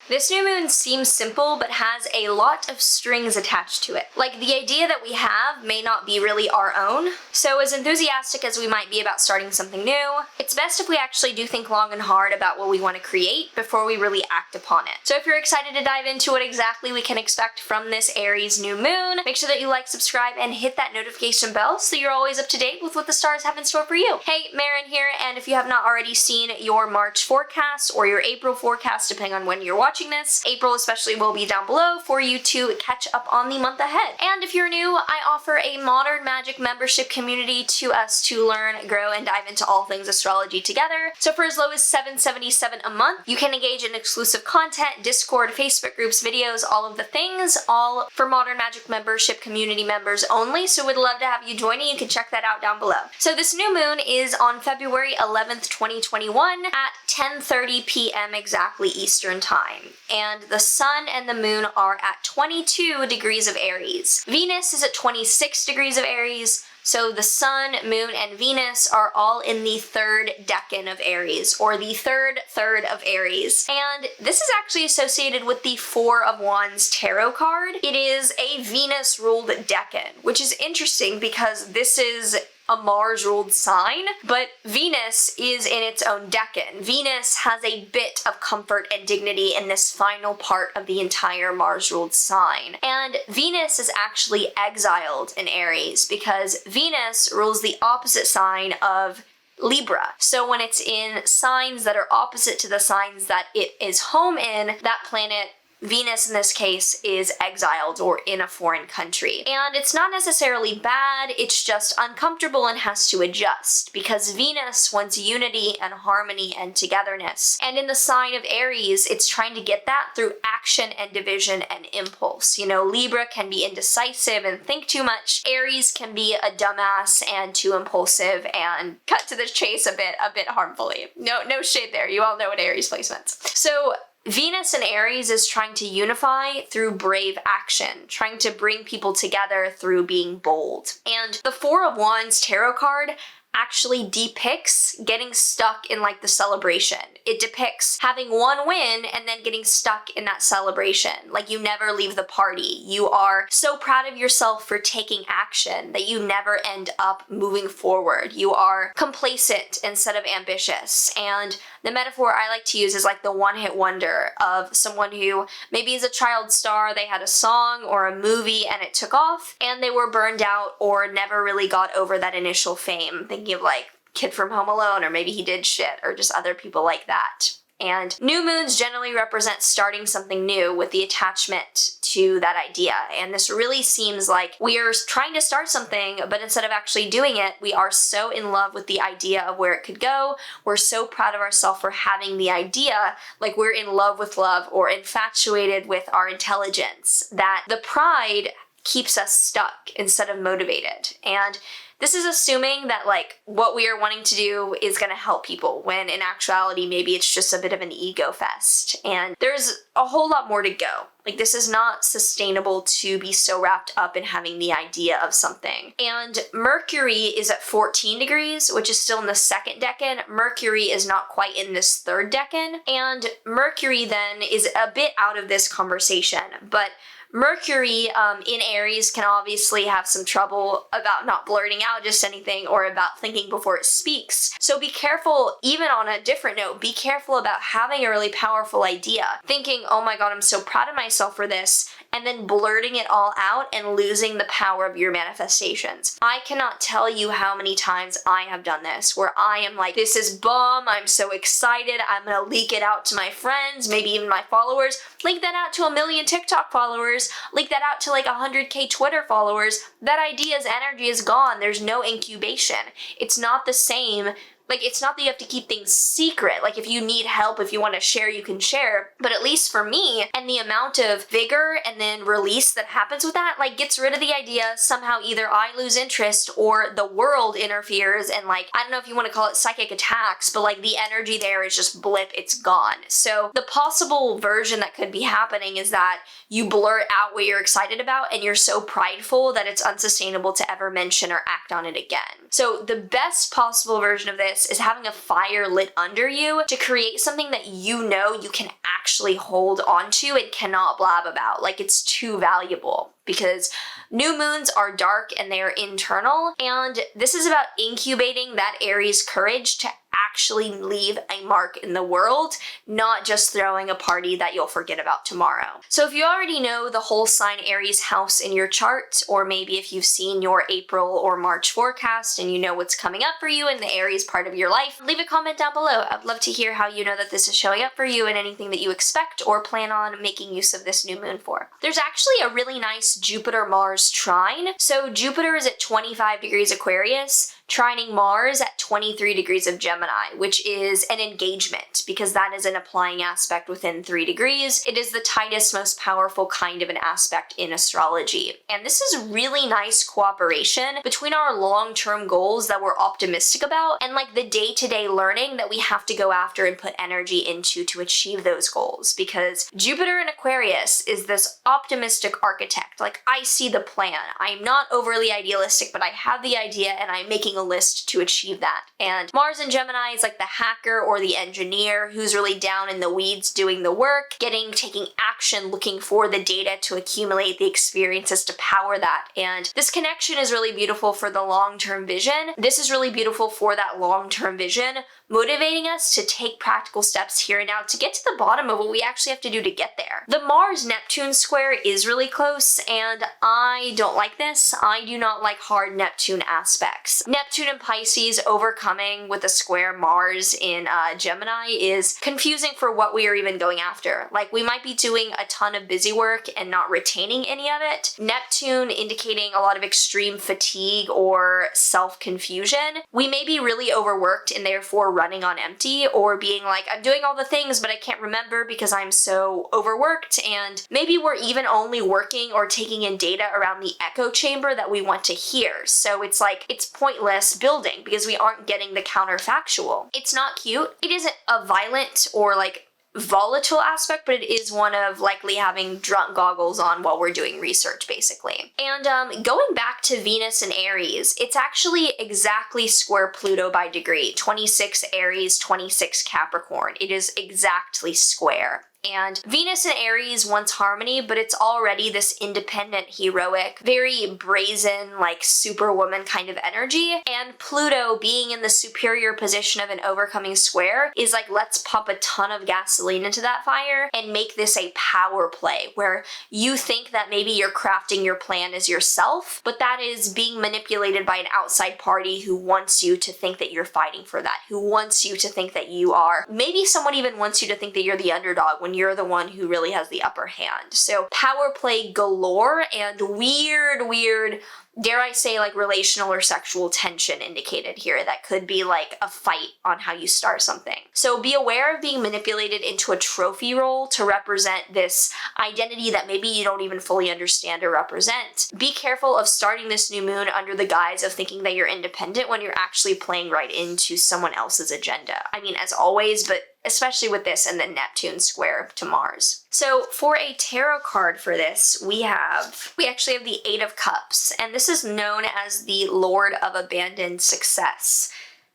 This new moon seems simple, but has a lot of strings attached to it. Like, the idea that we have may not be really our own. So as enthusiastic as we might be about starting something new, it's best if we actually do think long and hard about what we want to create before we really act upon it. So if you're excited to dive into what exactly we can expect from this Aries new moon, make sure that you like, subscribe, and hit that notification bell so you're always up to date with what the stars have in store for you. Hey, Maren here, and if you have not already seen your March forecast or your April forecast, depending on when you're watching this, April especially will be down below for you to catch up on the month ahead. And if you're new, I offer a modern magic membership community to us to learn, grow, and dive into all things astrology together. So for as low as $7.77 a month, you can engage in exclusive content, Discord, Facebook groups, videos, all of the things, all for Modern Magic membership community members only. So we'd love to have you join it. You can check that out down below. So this new moon is on February 11th, 2021 at 10:30 p.m. exactly Eastern Time. And the sun and the moon are at 22 degrees of Aries. Venus is at 26 degrees of Aries. So the sun, moon, and Venus are all in the third decan of Aries, or the third of Aries. And this is actually associated with the Four of Wands tarot card. It is a Venus-ruled decan, which is interesting because this is a Mars-ruled sign, but Venus is in its own decan. Venus has a bit of comfort and dignity in this final part of the entire Mars-ruled sign. And Venus is actually exiled in Aries because Venus rules the opposite sign of Libra. So when it's in signs that are opposite to the signs that it is home in, that planet Venus in this case is exiled or in a foreign country. And it's not necessarily bad, it's just uncomfortable and has to adjust because Venus wants unity and harmony and togetherness. And in the sign of Aries, it's trying to get that through action and division and impulse. You know, Libra can be indecisive and think too much. Aries can be a dumbass and too impulsive and cut to the chase a bit harmfully. No shade there. You all know what Aries placements. So Venus in Aries is trying to unify through brave action, trying to bring people together through being bold. And the Four of Wands tarot card actually depicts getting stuck in like the celebration. It depicts having one win and then getting stuck in that celebration. Like you never leave the party. You are so proud of yourself for taking action that you never end up moving forward. You are complacent instead of ambitious. And the metaphor I like to use is like the one-hit wonder of someone who maybe is a child star, they had a song or a movie and it took off and they were burned out or never really got over that initial fame. Thinking of like Kid from Home Alone, or maybe He Did Shit, or just other people like that. And new moons generally represent starting something new with the attachment to that idea. And this really seems like we are trying to start something, but instead of actually doing it, we are so in love with the idea of where it could go. We're so proud of ourselves for having the idea, like we're in love with love or infatuated with our intelligence, that the pride keeps us stuck instead of motivated. And this is assuming that like what we are wanting to do is going to help people, when in actuality maybe it's just a bit of an ego fest. And there's a whole lot more to go. Like this is not sustainable to be so wrapped up in having the idea of something. And Mercury is at 14 degrees, which is still in the second decan. Mercury is not quite in this third decan. And Mercury then is a bit out of this conversation, but Mercury in Aries can obviously have some trouble about not blurting out just anything or about thinking before it speaks. So be careful, even on a different note, be careful about having a really powerful idea, thinking, oh my god, I'm so proud of myself for this, and then blurting it all out and losing the power of your manifestations. I cannot tell you how many times I have done this, where I am like, this is bomb, I'm so excited, I'm gonna leak it out to my friends, maybe even my followers, leak that out to 1 million TikTok followers, leak that out to like 100K Twitter followers. That idea's energy is gone. There's no incubation. It's not the same. Like, it's not that you have to keep things secret. Like, if you need help, if you want to share, you can share. But at least for me, and the amount of vigor and then release that happens with that, like, gets rid of the idea. Somehow either I lose interest or the world interferes and, like, I don't know if you want to call it psychic attacks, but, like, the energy there is just blip, it's gone. So the possible version that could be happening is that you blurt out what you're excited about and you're so prideful that it's unsustainable to ever mention or act on it again. So the best possible version of this Aquarius is having a fire lit under you to create something that you know you can actually hold on to and cannot blab about. Like, it's too valuable, because new moons are dark and they are internal, and this is about incubating that Aries courage to actually leave a mark in the world, not just throwing a party that you'll forget about tomorrow. So if you already know the whole sign Aries house in your chart, or maybe if you've seen your April or March forecast and you know what's coming up for you in the Aries part of your life, leave a comment down below. I'd love to hear how you know that this is showing up for you and anything that you expect or plan on making use of this new moon for. There's actually a really nice Jupiter-Mars trine. So Jupiter is at 25 degrees Aquarius, trining Mars at 23 degrees of Gemini, which is an engagement, because that is an applying aspect within 3 degrees. It is the tightest, most powerful kind of an aspect in astrology. And this is really nice cooperation between our long-term goals that we're optimistic about and like the day-to-day learning that we have to go after and put energy into to achieve those goals. Because Jupiter in Aquarius is this optimistic architect. Like, I see the plan. I'm not overly idealistic, but I have the idea and I'm making a list to achieve that. And Mars in Gemini is like the hacker or the engineer who's really down in the weeds doing the work, taking action, looking for the data to accumulate the experiences to power that. And this connection is really beautiful for the long-term vision. This is really beautiful for that long-term vision, motivating us to take practical steps here and now to get to the bottom of what we actually have to do to get there. The Mars-Neptune square is really close, and I don't like this. I do not like hard Neptune aspects. Neptune and Pisces overcoming with a square Mars in Gemini is confusing for what we are even going after. Like, we might be doing a ton of busy work and not retaining any of it. Neptune indicating a lot of extreme fatigue or self-confusion. We may be really overworked and therefore running on empty, or being like, I'm doing all the things but I can't remember because I'm so overworked, and maybe we're even only working or taking in data around the echo chamber that we want to hear. So it's like, it's pointless building because we aren't getting the counterfactual. It's not cute. It isn't a violent or like volatile aspect, but it is one of likely having drunk goggles on while we're doing research, basically. And going back to Venus and Aries, it's actually exactly square Pluto by degree, 26 Aries, 26 Capricorn. It is exactly square. And Venus and Aries wants harmony, but it's already this independent, heroic, very brazen, like superwoman kind of energy. And Pluto being in the superior position of an overcoming square is like, let's pump a ton of gasoline into that fire and make this a power play where you think that maybe you're crafting your plan as yourself, but that is being manipulated by an outside party who wants you to think that you're fighting for that, who wants you to think that you are, maybe someone even wants you to think that you're the underdog when you're the one who really has the upper hand. So power play galore and weird, dare I say, like relational or sexual tension indicated here that could be like a fight on how you start something. So be aware of being manipulated into a trophy role to represent this identity that maybe you don't even fully understand or represent. Be careful of starting this new moon under the guise of thinking that you're independent when you're actually playing right into someone else's agenda. I mean, as always, but especially with this and the Neptune square to Mars. So for a tarot card for this, we actually have the Eight of Cups, and this is known as the Lord of Abandoned Success.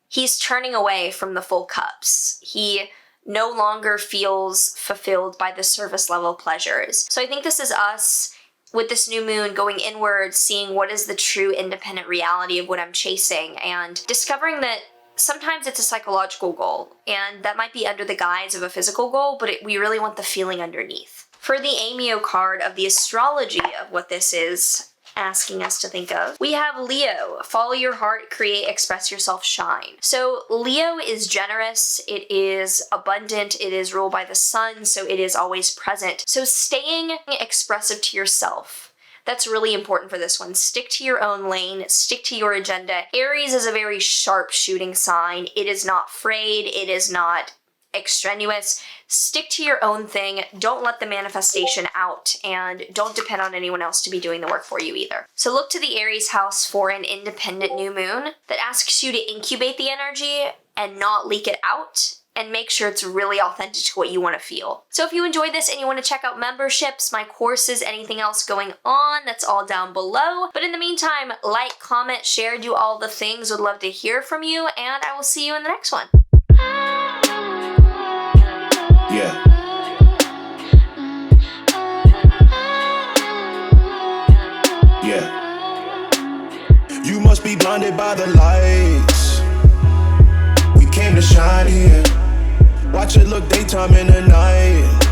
He's turning away from the full cups. He no longer feels fulfilled by the surface level pleasures. So I think this is us with this new moon going inward, seeing what is the true independent reality of what I'm chasing, and discovering that sometimes it's a psychological goal, and that might be under the guise of a physical goal, but we really want the feeling underneath. For the Amio card of the astrology of what this is asking us to think of, we have Leo, follow your heart, create, express yourself, shine. So Leo is generous, it is abundant, it is ruled by the sun, so it is always present. So staying expressive to yourself, that's really important for this one. Stick to your own lane, stick to your agenda. Aries is a very sharp shooting sign. It is not frayed, it is not extraneous. Stick to your own thing. Don't let the manifestation out, and don't depend on anyone else to be doing the work for you either. So look to the Aries house for an independent new moon that asks you to incubate the energy and not leak it out, and make sure it's really authentic to what you want to feel. So if you enjoyed this and you want to check out memberships, my courses, anything else going on, that's all down below. But in the meantime, like, comment, share, do all the things. Would love to hear from you, and I will see you in the next one. Yeah. Yeah. You must be blinded by the lights. We came to shine here. Watch it look daytime in the night.